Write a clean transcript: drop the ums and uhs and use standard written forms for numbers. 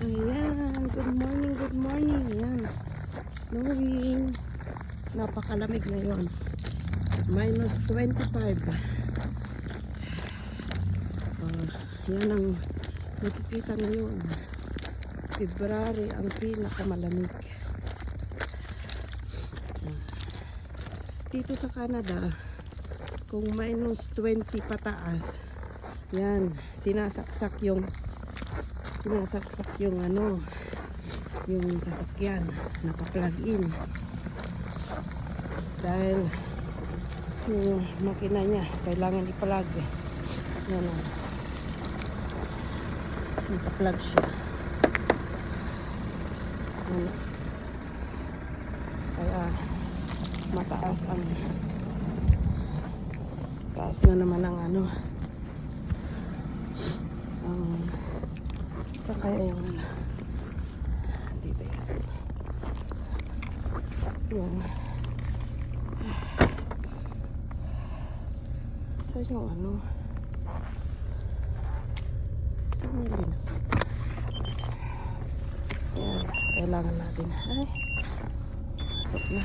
Ayan, good morning. Ayan, snowing. Napakalamig ngayon. Minus 25. Yan ang nakikita ngayon. February ang pinakamalamig. Dito sa Canada, kung minus 20 pataas, yan, sinasaksak yung yung sasakyan, naka-plug in. Dahil yung makina niya, kailangan i-plug. Yan o. Naka-plug siya. Yan. Kaya, mataas ang taas na naman ang saan kaya yung dito yan saan yung saan nilin yan, kailangan natin ay pasok na.